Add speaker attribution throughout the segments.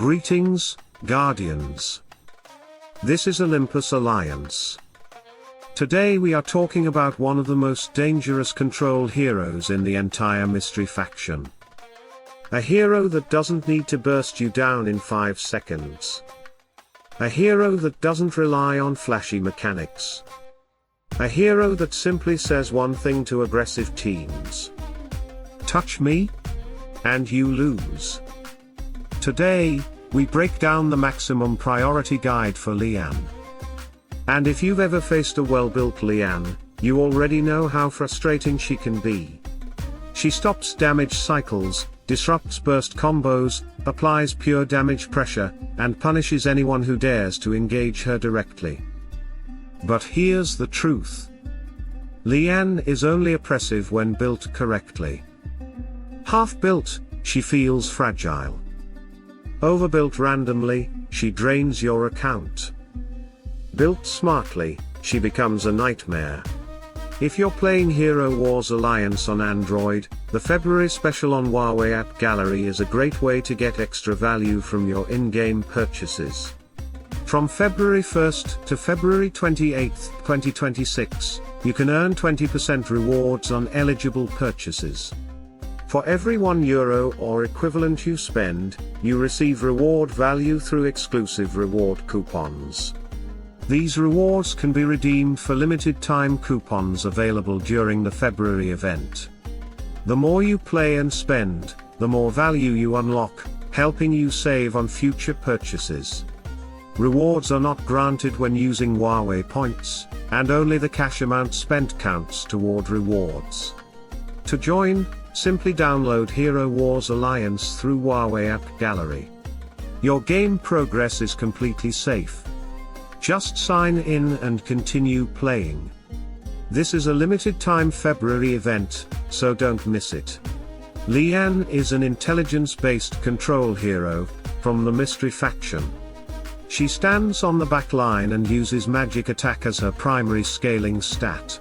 Speaker 1: Greetings, Guardians. This is Olympus Alliance. Today we are talking about one of the most dangerous control heroes in the entire mystery faction. A hero that doesn't need to burst you down in 5 seconds. A hero that doesn't rely on flashy mechanics. A hero that simply says one thing to aggressive teams. Touch me, and you lose. Today, we break down the maximum priority guide for Lian. And if you've ever faced a well-built Lian, you already know how frustrating she can be. She stops damage cycles, disrupts burst combos, applies pure damage pressure, and punishes anyone who dares to engage her directly. But here's the truth. Lian is only oppressive when built correctly. Half-built, she feels fragile. Overbuilt randomly, she drains your account. Built smartly, she becomes a nightmare. If you're playing Hero Wars Alliance on Android, the February special on Huawei AppGallery is a great way to get extra value from your in-game purchases. From February 1st to February 28th, 2026, you can earn 20% rewards on eligible purchases. For every €1 or equivalent you spend, you receive reward value through exclusive reward coupons. These rewards can be redeemed for limited time coupons available during the February event. The more you play and spend, the more value you unlock, helping you save on future purchases. Rewards are not granted when using Huawei points, and only the cash amount spent counts toward rewards. To join, simply download Hero Wars Alliance through Huawei AppGallery. Your game progress is completely safe. Just sign in and continue playing. This is a limited time February event, so don't miss it. Lian is an intelligence-based control hero, from the mystery faction. She stands on the back line and uses magic attack as her primary scaling stat.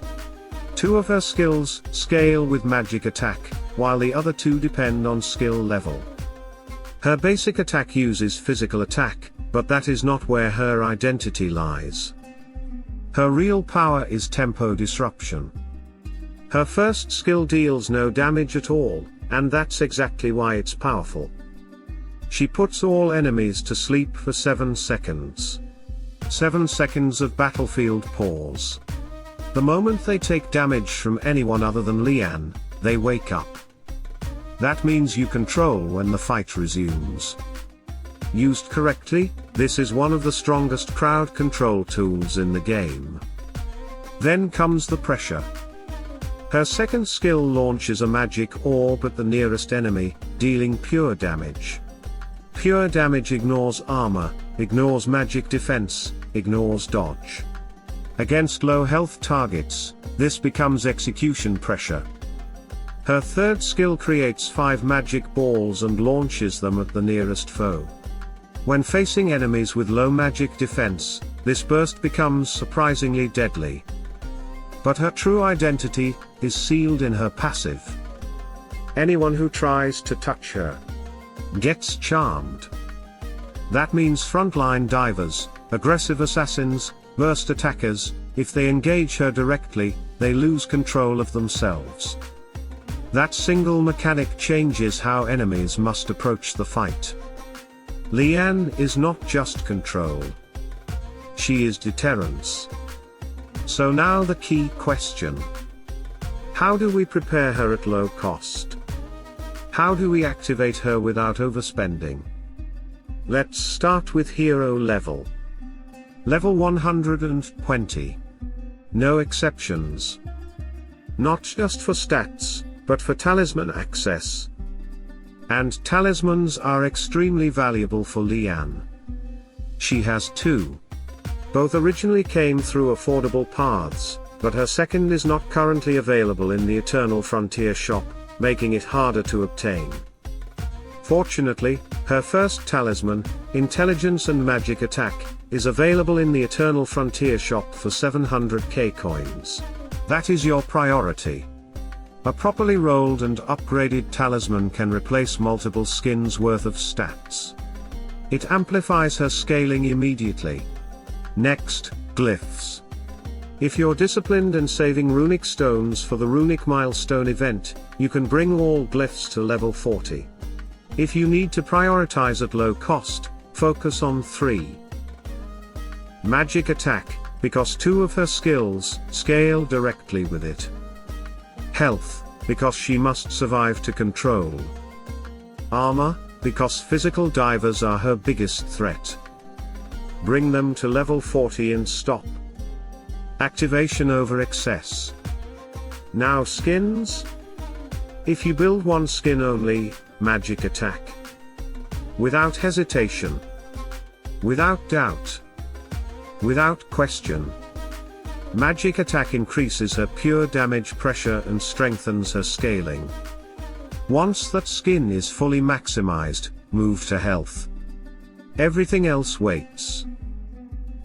Speaker 1: 2 of her skills scale with magic attack, while the other 2 depend on skill level. Her basic attack uses physical attack, but that is not where her identity lies. Her real power is tempo disruption. Her first skill deals no damage at all, and that's exactly why it's powerful. She puts all enemies to sleep for 7 seconds. 7 seconds of battlefield pause. The moment they take damage from anyone other than Lian, they wake up. That means you control when the fight resumes. Used correctly, this is one of the strongest crowd control tools in the game. Then comes the pressure. Her second skill launches a magic orb at the nearest enemy, dealing pure damage. Pure damage ignores armor, ignores magic defense, ignores dodge. Against low health targets, this becomes execution pressure. Her third skill creates 5 magic balls and launches them at the nearest foe. When facing enemies with low magic defense, this burst becomes surprisingly deadly. But her true identity is sealed in her passive. Anyone who tries to touch her gets charmed. That means frontline divers, aggressive assassins, burst attackers, if they engage her directly, they lose control of themselves. That single mechanic changes how enemies must approach the fight. Lian is not just control. She is deterrence. So now the key question. How do we prepare her at low cost? How do we activate her without overspending? Let's start with hero level. Level 120. No exceptions. Not just for stats, but for talisman access. And talismans are extremely valuable for Lian. She has 2. Both originally came through affordable paths, but her second is not currently available in the Eternal Frontier shop, making it harder to obtain. Fortunately, her first talisman, Intelligence and Magic Attack, is available in the Eternal Frontier shop for 700k coins. That is your priority. A properly rolled and upgraded talisman can replace multiple skins worth of stats. It amplifies her scaling immediately. Next, glyphs. If you're disciplined and saving runic stones for the runic milestone event, you can bring all glyphs to level 40. If you need to prioritize at low cost, focus on 3. Magic attack, because 2 of her skills scale directly with it. Health, because she must survive to control. Armor, because physical divers are her biggest threat. Bring them to level 40 and stop. Activation over excess. Now skins? If you build one skin only, magic attack. Without hesitation. Without doubt. Without question. Magic attack increases her pure damage pressure and strengthens her scaling. Once that skin is fully maximized, move to health. Everything else waits.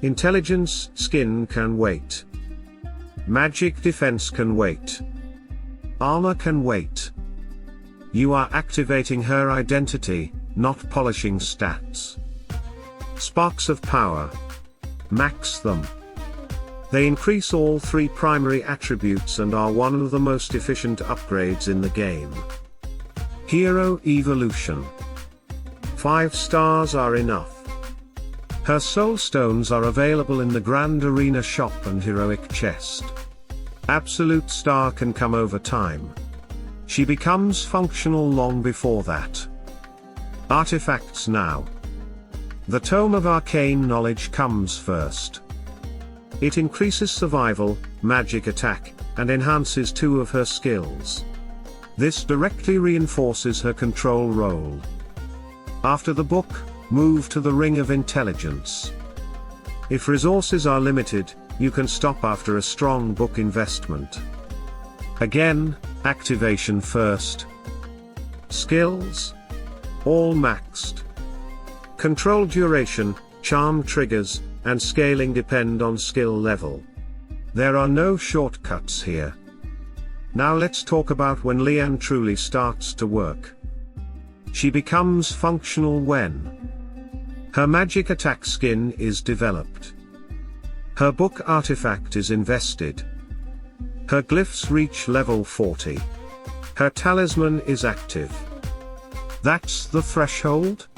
Speaker 1: Intelligence skin can wait. Magic defense can wait. Armor can wait. You are activating her identity, not polishing stats. Sparks of power. Max them. They increase all 3 primary attributes and are one of the most efficient upgrades in the game. Hero evolution. 5 stars are enough. Her soul stones are available in the Grand Arena shop and heroic chest. Absolute star can come over time. She becomes functional long before that. Artifacts now. The Tome of Arcane Knowledge comes first. It increases survival, magic attack, and enhances 2 of her skills. This directly reinforces her control role. After the book, move to the Ring of Intelligence. If resources are limited, you can stop after a strong book investment. Again, activation first. Skills? All maxed. Control duration, charm triggers, and scaling depend on skill level. There are no shortcuts here. Now let's talk about when Lian truly starts to work. She becomes functional when her magic attack skin is developed. Her book artifact is invested. Her glyphs reach level 40. Her talisman is active. That's the threshold?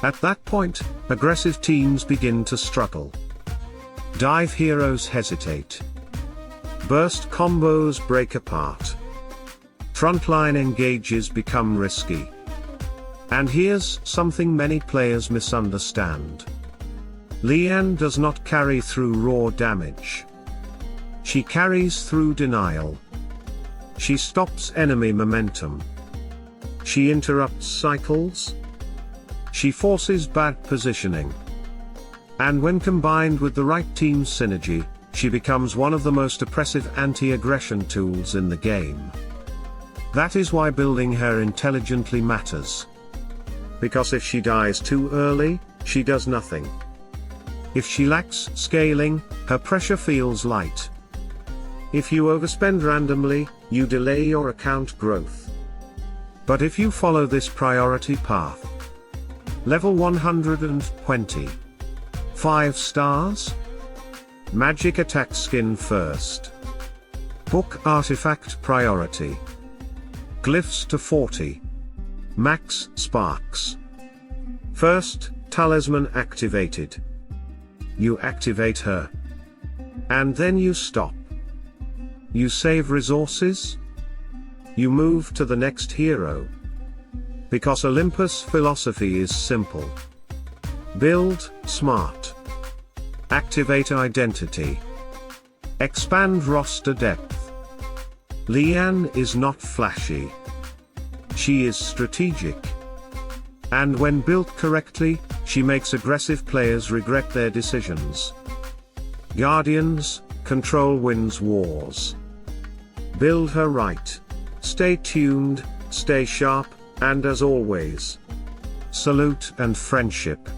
Speaker 1: At that point, aggressive teams begin to struggle. Dive heroes hesitate. Burst combos break apart. Frontline engages become risky. And here's something many players misunderstand. Lian does not carry through raw damage. She carries through denial. She stops enemy momentum. She interrupts cycles. She forces bad positioning. And when combined with the right team synergy, she becomes one of the most oppressive anti-aggression tools in the game. That is why building her intelligently matters. Because if she dies too early, she does nothing. If she lacks scaling, her pressure feels light. If you overspend randomly, you delay your account growth. But if you follow this priority path, level 120. 5 stars? Magic attack skin first. Book artifact priority. Glyphs to 40. Max sparks. First, talisman activated. You activate her. And then you stop. You save resources. You move to the next hero. Because Olympus' philosophy is simple. Build smart. Activate identity. Expand roster depth. Lian is not flashy. She is strategic. And when built correctly, she makes aggressive players regret their decisions. Guardians, control wins wars. Build her right. Stay tuned, stay sharp, and as always, salute and friendship.